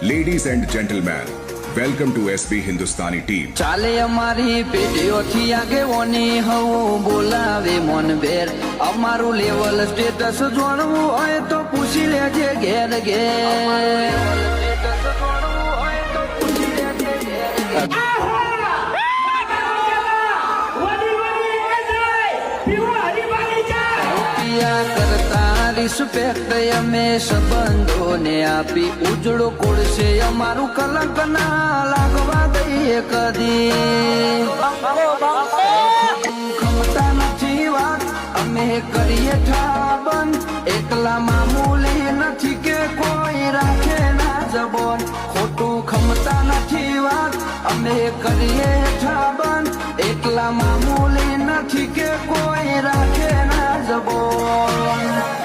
Ladies and gentlemen, welcome to SB Hindustani team. ચાલે અમારી પેઢીઓથી આગેવાની હું બોલાવે મન બેર અમારું લેવલ સ્ટેટસ જોણવું હોય તો પૂછી લેજે ઘેર ઘેર કરતા રિસ્પેક્ટ અમે સંબંધોને આપી ઉજળો કોળશે અમારું કલંક ના લાગવા દઈએ કદી ખમતા નથી વાત અમે કરીએ ઠાબન એકલા મામૂલી નથી કે કોઈ રાખે ના જબોન ખોટું ખમતા નથી વાત અમે કરીએ ઠાબન એકલા મામૂલી નથી કે કોઈ રાખે ના જબોન